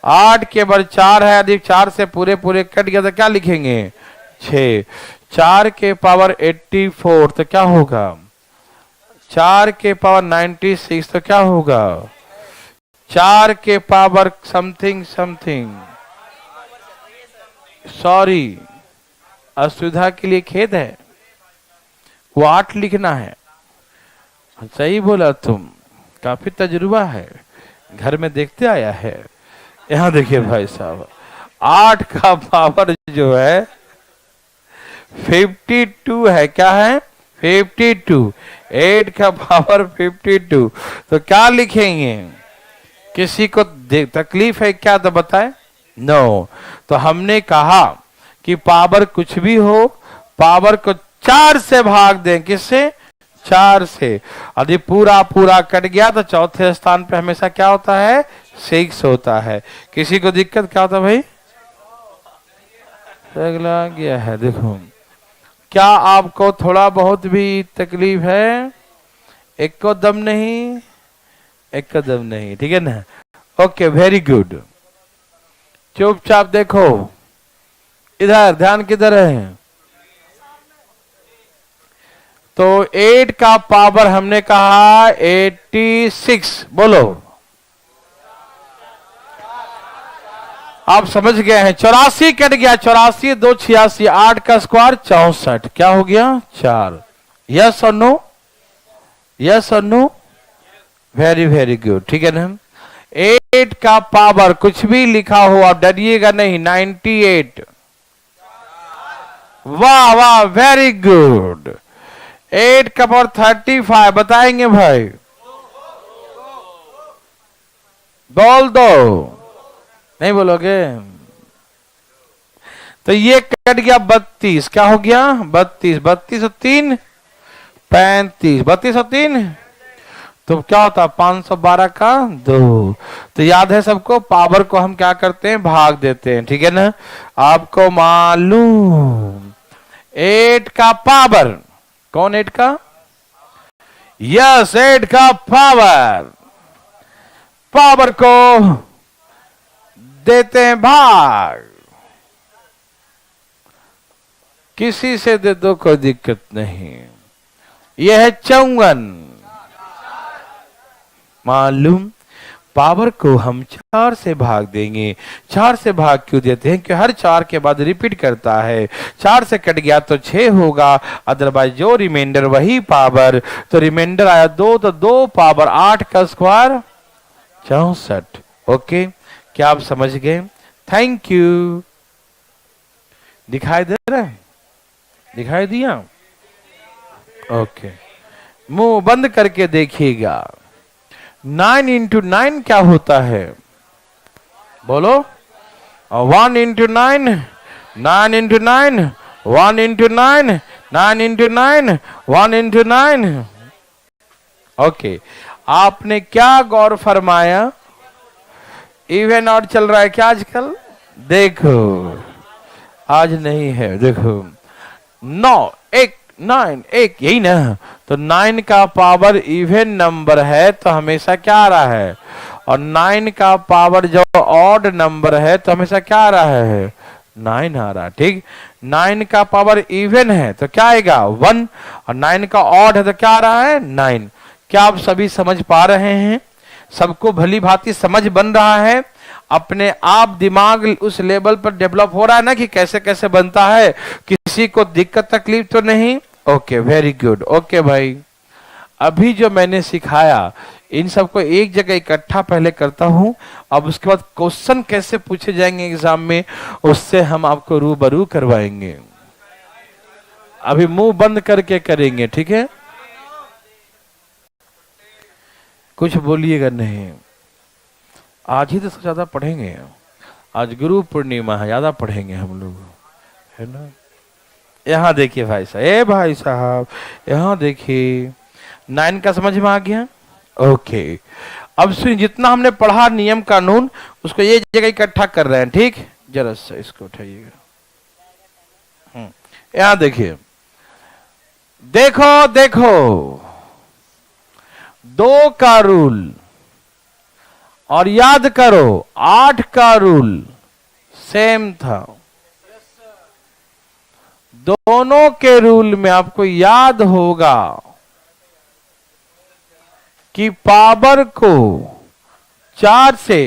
8 के पावर 4 है, यदि 4 से पूरे पूरे कट गया तो क्या लिखेंगे 6। 4 के पावर 84 तो क्या होगा? 4 के पावर 96 तो क्या होगा? 4 के पावर समथिंग समथिंग, सॉरी असुविधा के लिए खेद है, वो 8 लिखना है। सही बोला तुम, काफी तजुर्बा है, घर में देखते आया है। यहां देखिए भाई साहब, 8 का पावर जो है 52 है। क्या है 52। 8 का पावर 52, तो क्या लिखेंगे? किसी को तकलीफ है क्या तो बताए? नो। तो हमने कहा कि पावर कुछ भी हो, पावर को 4 से भाग दें। किससे? 4 से। यदि पूरा पूरा कट गया तो चौथे स्थान पे हमेशा क्या होता है? 6 होता है। किसी को दिक्कत क्या होता है भाई? अगला गया है। देखो, क्या आपको थोड़ा बहुत भी तकलीफ है? एक को दम नहीं, एक को दम नहीं, ठीक है ना? Okay, very good. चुपचाप देखो, इधर ध्यान किधर है? तो 8 का पावर हमने कहा 86, बोलो। आप समझ गए हैं? 84 कट गया, 84 2 86, 8 का स्क्वायर 64, क्या हो गया? 4। यस और नो? यस और नो? वेरी वेरी गुड, ठीक है ना? 8 का पावर कुछ भी लिखा हो, आप डरिएगा नहीं, 98। वाह वाह, वेरी गुड। 8 का पावर 35, बताएंगे भाई? बोल दो, नहीं बोलोगे? तो ये कट गया 32, क्या हो गया? 32, 32 और 3 35, 32 और 3 तो क्या होता? 512 का 2। तो याद है सबको, पावर को हम क्या करते हैं? भाग देते हैं, ठीक है ना? आपको मालूम 8 का पावर, कौन 8 का? यस, 8 का पावर, पावर को देते हैं भाग। किसी से दे दो, कोई दिक्कत नहीं। यह है 54। मालूम, पावर को हम 4 से भाग देंगे। 4 से भाग क्यों देते हैं? कि हर 4 के बाद रिपीट करता है। 4 से कट गया तो 6 होगा, अदरवाइज जो रिमाइंडर वही पावर। तो रिमाइंडर आया 2, तो 2 पावर 8 का स्क्वायर 64। ओके, क्या आप समझ गए? Thank you. दिखाई दे रहा है? दिखाई दिया? ओके, मुंह बंद करके देखिएगा। 9 इंटू 9 क्या होता है? बोलो। 1 into 9, 9 into 9, 1 into 9, 9 into 9, 1 into 9। Okay, आपने क्या गौर फरमाया? इवन ऑड चल रहा है क्या आजकल? देखो, आज नहीं है। देखो, 9 1 9 1, यही ना? तो 9 का पावर इवन नंबर है तो हमेशा क्या आ रहा है? और 9 का पावर जो ऑड नंबर है तो हमेशा क्या आ रहा है? 9 आ रहा है, ठीक? 9 का पावर इवन है तो क्या आएगा? 1, और 9 का ऑड है तो क्या आ रहा है? 9। क्या आप सभी समझ पा रहे हैं? सबको भली भांति समझ बन रहा है? अपने आप दिमाग उस लेवल पर डेवलप हो रहा है ना कि कैसे कैसे बनता है? किसी को दिक्कत तकलीफ तो नहीं? Okay, very good. ओके भाई, अभी जो मैंने सिखाया इन सबको एक जगह इकट्ठा पहले करता हूं, अब उसके बाद क्वेश्चन कैसे पूछे जाएंगे एग्जाम में, उससे हम आपको रूबरू करवाएंगे। अभी मुंह बंद करके करेंगे, ठीक है? कुछ बोलिएगा नहीं। आज ही तो सबसे ज्यादा पढ़ेंगे। आज गुरु पूर्णिमा है, ज्यादा पढ़ेंगे हम लोग, है ना? यहाँ देखिए भाई साहब, ए भाई साहब, यहाँ देखिए। 9 का समझ में आ गया? ओके, अब सुनिए, जितना हमने पढ़ा नियम कानून उसको ये जगह इकट्ठा कर रहे हैं, ठीक? जरा सा इसको उठाइएगा। यहाँ देखिए, देखो देखो, 2 का रूल और याद करो 8 का रूल सेम था। दोनों के रूल में आपको याद होगा कि पावर को 4 से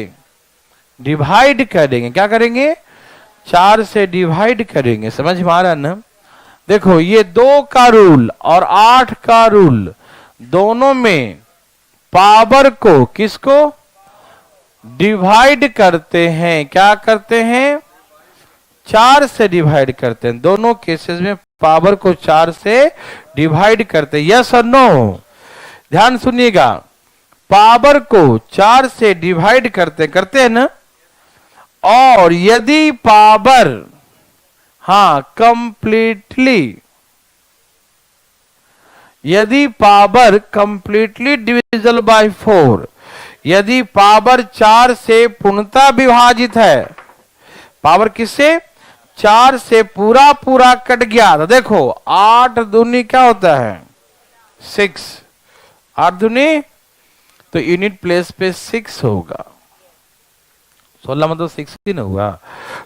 डिवाइड करेंगे। क्या करेंगे? 4 से डिवाइड करेंगे। समझ में आ रहा है ना? देखो, ये 2 का रूल और 8 का रूल दोनों में पावर को किसको डिवाइड करते हैं? क्या करते हैं? 4 से डिवाइड करते हैं। दोनों केसेस में पावर को 4 से डिवाइड करते हैं। यस और नो? ध्यान सुनिएगा, पावर को 4 से डिवाइड करते हैं ना? और यदि पावर, हाँ, कंप्लीटली, यदि पावर कंप्लीटली डिविजिबल बाय 4, यदि पावर 4 से पूर्णतः विभाजित है, पावर किससे? 4 से पूरा पूरा कट गया। तो देखो 8 दूनी क्या होता है? 6, 8 दूनी तो यूनिट प्लेस पे 6 होगा। 16 मतलब 16 हुआ,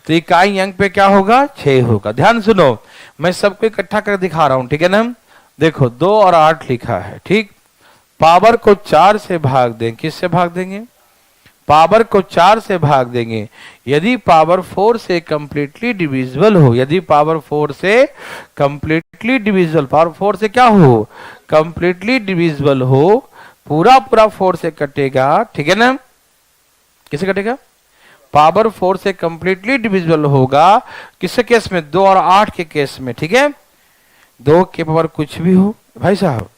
तो इकाई अंक पे क्या होगा? 6 होगा। ध्यान सुनो, मैं सबको इकट्ठा कर दिखा रहा हूं, ठीक है ना? देखो 2 और 8 लिखा है, ठीक। पावर को 4 से भाग दें, किससे भाग देंगे? पावर को 4 से भाग देंगे। यदि पावर 4 से कंप्लीटली डिविजिबल हो, यदि पावर 4 से कंप्लीटली डिविजिबल, पावर 4 से क्या हो? कंप्लीटली डिविजिबल हो, पूरा पूरा 4 से कटेगा, ठीक है ना? किससे कटेगा? पावर 4 से कंप्लीटली डिविजिबल होगा। किसके केस में? 2 और 8 के केस में, ठीक है? 2 के पावर कुछ भी हो भाई साहब,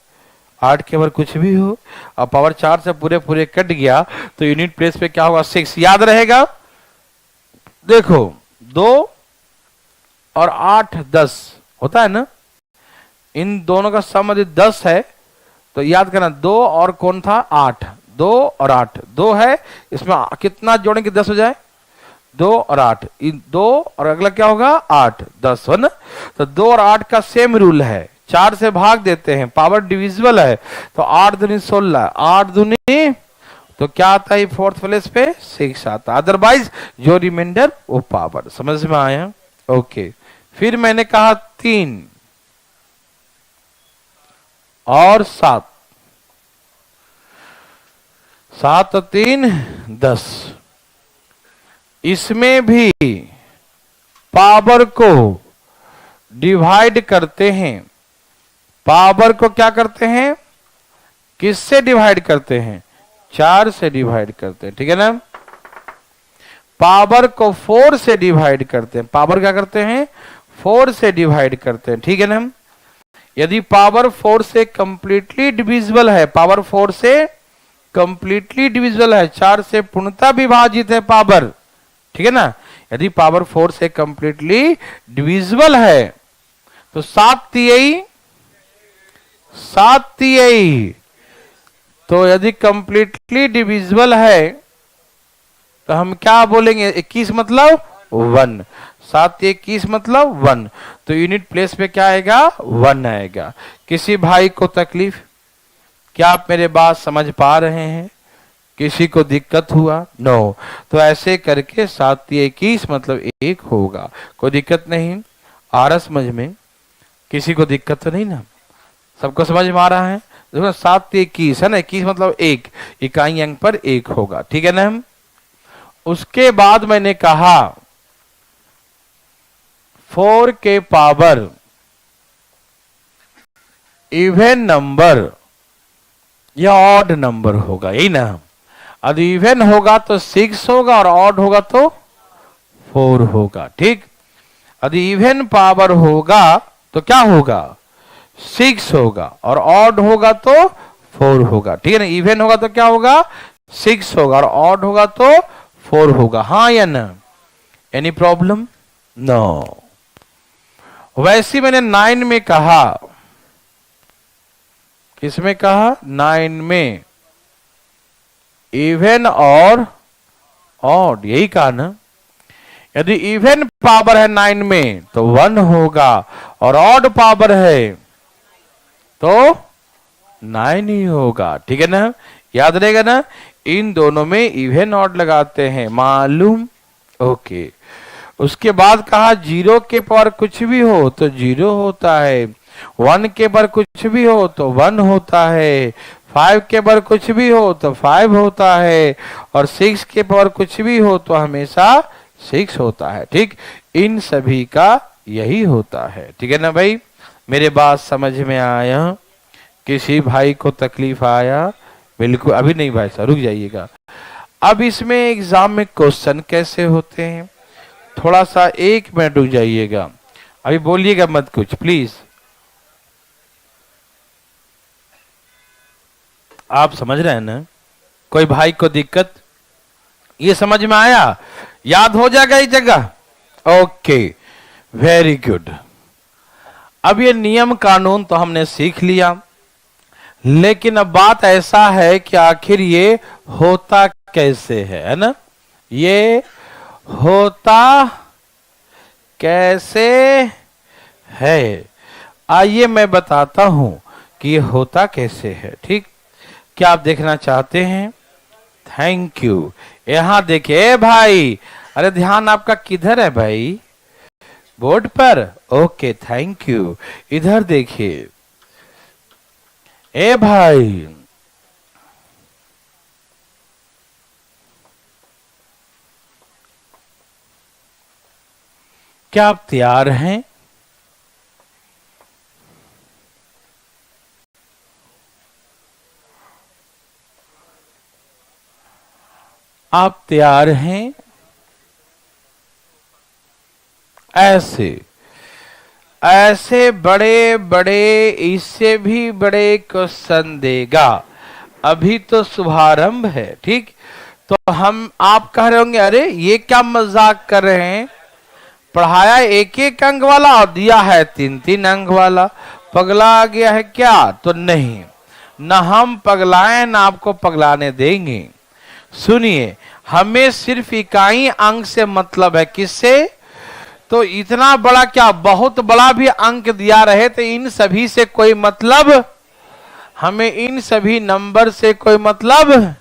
8 के पावर कुछ भी हो, और पावर 4 से पूरे पूरे कट गया, तो यूनिट प्लेस पे क्या होगा? 6। याद रहेगा? देखो 2 और 8 10 होता है ना, इन दोनों का सम यदि 10 है तो याद करना 2 और कौन था? 8। 2 और 8 2 है, इसमें कितना जोड़ेंगे? 10 हो जाए। 2 और 8, 2 और अगला क्या होगा? 8, 10 हो ना। तो 2 और 8 का सेम रूल है, 4 से भाग देते हैं, पावर डिविजिबल है, तो 8 दूनी 16, 8 दूनी तो क्या आता है? 4th प्लेस पे 6 आता, अदरवाइज जो रिमाइंडर वो पावर। समझ में आया? ओके। फिर मैंने कहा 3 और 7, 7 और 3 10। इसमें भी पावर को डिवाइड करते हैं। पावर को क्या करते हैं? किससे डिवाइड करते हैं? 4 से डिवाइड करते हैं, ठीक है ना? पावर को 4 से डिवाइड करते हैं। पावर क्या करते हैं? 4 से डिवाइड करते हैं, ठीक है ना? यदि पावर 4 से कंप्लीटली डिविजिबल है, पावर 4 से कंप्लीटली डिविजिबल है, 4 से पूर्णतः विभाजित है पावर, ठीक है ना? यदि पावर 4 से कंप्लीटली डिविजिबल है तो 7 तिहाई, 7 तिहाई। तो यदि कंप्लीटली डिविजिबल है तो हम क्या बोलेंगे? 21 मतलब 1, 7 21 मतलब 1, तो यूनिट प्लेस पे क्या आएगा? 1 आएगा। किसी भाई को तकलीफ? क्या आप मेरे बात समझ पा रहे हैं? किसी को दिक्कत हुआ? नो। तो ऐसे करके 7 21 मतलब 1 होगा। कोई दिक्कत नहीं आ रहा समझ में? किसी को दिक्कत तो नहीं ना? सबको समझ में आ रहा है? देखो 7 21 है ना, 21 मतलब 1, इकाई अंक पर 1 होगा, ठीक है ना? उसके बाद मैंने कहा 4 के पावर इवन नंबर या ऑड नंबर होगा, यही ना? यदि इवन होगा तो 6 होगा और ऑड होगा तो 4 होगा, ठीक? यदि इवन पावर होगा तो क्या होगा? 6 होगा, और ऑड होगा तो 4 होगा, ठीक है ना? इवन होगा तो क्या होगा? 6 होगा, और ऑड होगा तो 4 होगा। हाँ या ना? Any problem? नो। वैसे मैंने 9 में कहा, किसमें कहा? 9 में इवन और ऑड, यही कहा ना? यदि इवन पावर है 9 में तो 1 होगा, और ऑड पावर है तो 9 ही होगा, ठीक है ना? याद रहेगा ना? इन दोनों में इवन ऑड लगाते हैं, मालूम? ओके। उसके बाद कहा 0 के पावर कुछ भी हो तो 0 होता है, 1 के पावर कुछ भी हो तो 1 होता है, 5 के पावर कुछ भी हो तो 5 होता है, और 6 के पावर कुछ भी हो तो हमेशा 6 होता है, ठीक? इन सभी का यही होता है, ठीक है ना भाई? मेरे बात समझ में आया? किसी भाई को तकलीफ आया? बिल्कुल अभी नहीं भाई साहब, रुक जाइएगा। अब इसमें एग्जाम में क्वेश्चन कैसे होते हैं, थोड़ा सा 1 मिनट रुक जाइएगा, अभी बोलिएगा मत कुछ प्लीज। आप समझ रहे हैं ना? कोई भाई को दिक्कत? ये समझ में आया? याद हो जाएगा इस जगह? Okay, very good. अब ये नियम कानून तो हमने सीख लिया, लेकिन अब बात ऐसा है कि आखिर ये होता कैसे है ना? ये होता कैसे है, आइए मैं बताता हूं कि ये होता कैसे है। ठीक, क्या आप देखना चाहते हैं? Thank you. यहां देखिए भाई, अरे ध्यान आपका किधर है भाई? बोर्ड पर। Okay thank you. इधर देखिए, ए भाई क्या आप तैयार हैं? आप तैयार हैं? ऐसे ऐसे बड़े बड़े, इससे भी बड़े क्वेश्चन देगा। अभी तो शुभारंभ है। ठीक, तो हम आप कह रहे होंगे अरे ये क्या मजाक कर रहे हैं, पढ़ाया एक एक अंक वाला और दिया है तीन तीन अंक वाला, पगला आ गया है क्या? तो नहीं, न हम पगलाएं न आपको पगलाने देंगे। सुनिए, हमें सिर्फ इकाई अंक से मतलब है। किससे? तो इतना बड़ा क्या, बहुत बड़ा भी अंक दिया रहे तो इन सभी से कोई मतलब, हमें इन सभी नंबर से कोई मतलब,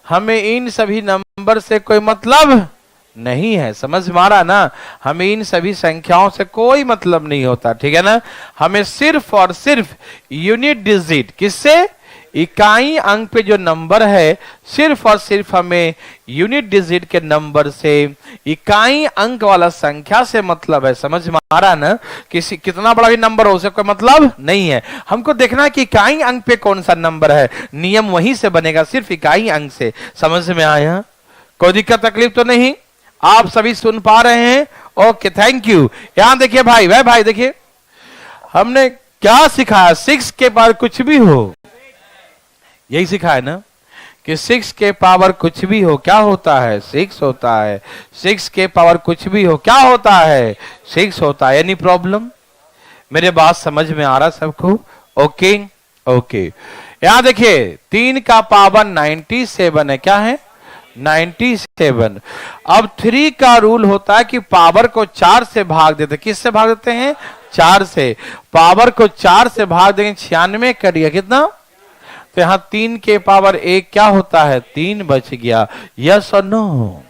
हमें इन सभी नंबर से कोई मतलब नहीं है। समझ में आ रहा ना? हमें इन सभी संख्याओं से कोई मतलब नहीं होता। ठीक है ना? हमें सिर्फ और सिर्फ यूनिट डिजिट, किससे? इकाई अंक पे जो नंबर है, सिर्फ और सिर्फ हमें यूनिट डिजिट के नंबर से, इकाई अंक वाला संख्या से मतलब है। समझ में आ रहा ना? किसी कितना बड़ा भी नंबर हो, उसे कोई मतलब नहीं है। हमको देखना है कि इकाई अंक पे कौन सा नंबर है, नियम वहीं से बनेगा, सिर्फ इकाई अंक से। समझ में आया? कोई दिक्कत तकलीफ तो नहीं? आप सभी सुन पा रहे हैं? Okay thank you. यहां देखिए भाई, वह भाई देखिए, हमने क्या सिखाया? 6 के पावर कुछ भी हो, यही सिखाया ना कि 6 के पावर कुछ भी हो क्या होता है? 6 होता है। 6 के पावर कुछ भी हो क्या होता है? 6 होता है। Any problem? मेरे बात समझ में आ रहा सबको? Okay okay. यहां देखिए 3 का पावर 97 है। क्या है? 97। अब 3 का रूल होता है कि पावर को 4 से भाग देते। किससे भाग देते हैं? 4 से। पावर को 4 से भाग देंगे, 96 करिए कितना? तो यहां 3 के पावर 1 क्या होता है? 3 बच गया। यस और नो?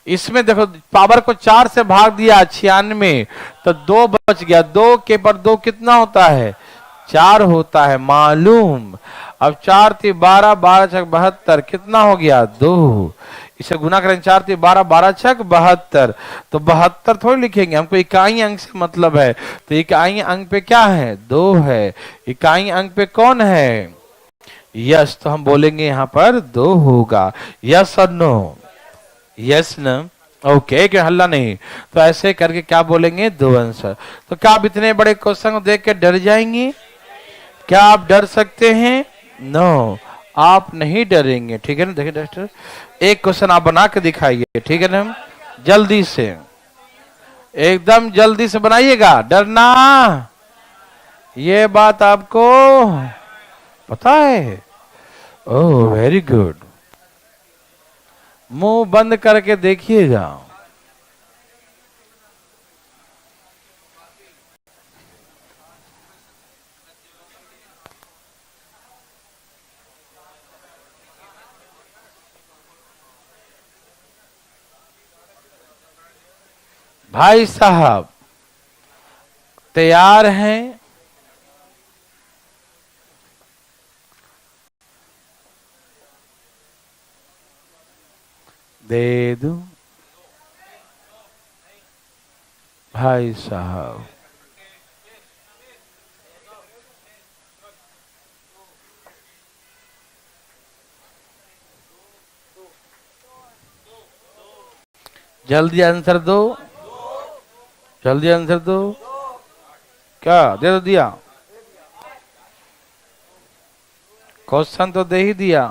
इसमें देखो, पावर को 4 से भाग दिया 96, तो 2 बच गया। 2 के पर 2 कितना होता है? 4 होता है, मालूम। अब 4 3 12, 12 छक 72, कितना हो गया? 2। इसे गुना करें, 4 3 12, 12 छक 72। तो 72 थोड़ी लिखेंगे, हमको इकाई अंक से मतलब है। तो इकाई अंक पे क्या है? 2 है। इकाई अंक पे कौन है? यस। तो हम बोलेंगे यहां पर 2 होगा। यस और नो? यस ना? ओके, क्यों हल्ला नहीं? तो ऐसे करके क्या बोलेंगे? 2 आंसर। तो क्या आप इतने बड़े क्वेश्चन को देख के डर जाएंगे? क्या आप डर सकते हैं? नो, आप नहीं डरेंगे। ठीक है ना? देखिए डॉक्टर, एक क्वेश्चन आप बना के दिखाइए। ठीक है ना? जल्दी से, एकदम जल्दी से बनाइएगा, डरना। ये बात आपको पता है? Oh very good. मुंह बंद करके देखिएगा। भाई साहब तैयार हैं? दे दूं भाई साहब? जल्दी आंसर दो, जल्दी आंसर दो। क्या दे दो? दिया क्वेश्चन तो दे ही दिया,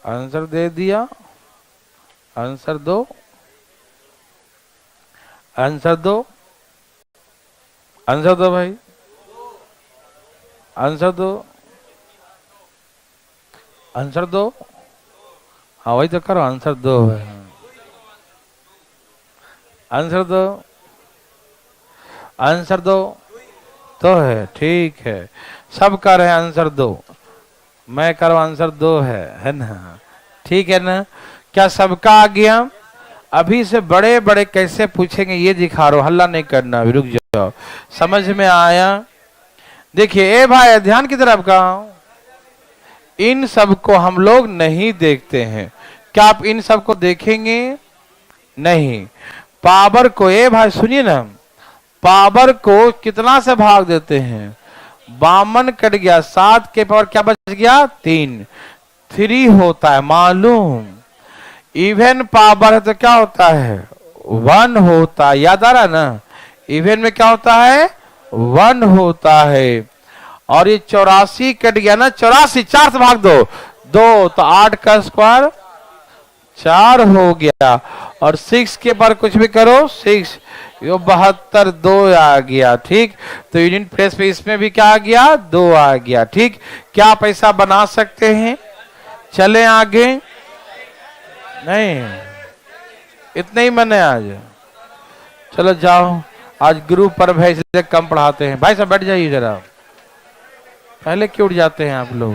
आंसर दे दिया। आंसर दो, आंसर दो, आंसर दो भाई। आंसर दो, आंसर दो। हाँ वही तो करो, आंसर दो है, आंसर दो, आंसर दो तो है, ठीक है। सब कर रहे हैं आंसर दो, मैं करो आंसर दो है ना, ठीक है ना। क्या सबका आ गया? अभी से बड़े बड़े कैसे पूछेंगे ये दिखा रहा हूं, हल्ला नहीं करना, अभी रुक जाओ। समझ में आया? देखिए ए भाई ध्यान की तरफ का, इन सब को हम लोग नहीं देखते हैं। क्या आप इन सब को देखेंगे? नहीं। पावर को, ए भाई सुनिए ना, पावर को कितना से भाग देते हैं? 52 कट गया, 7 के पावर क्या बच गया? 3। 3 होता है मालूम। इवन पावर है तो क्या होता है? 1 होता है, याद आ रहा है ना? इवन में क्या होता है? 1 होता है। और ये 84 कट गया ना, 84 4 से भाग दो, 2 तो 8 का स्क्वायर 4 हो गया। और 6 के पर कुछ भी करो 6, यो 72 2 आ गया, ठीक। तो यूनिट प्लेस पे इसमें भी क्या आ गया? 2 आ गया, ठीक। क्या पैसा बना सकते हैं? चले आगे? नहीं, इतने ही मैंने आज, चलो जाओ, आज ग्रुप पर भाई इसलिए कम पढ़ाते हैं। भाई साहब बैठ जाइए जरा, पहले क्यों उठ जाते हैं आप लोग?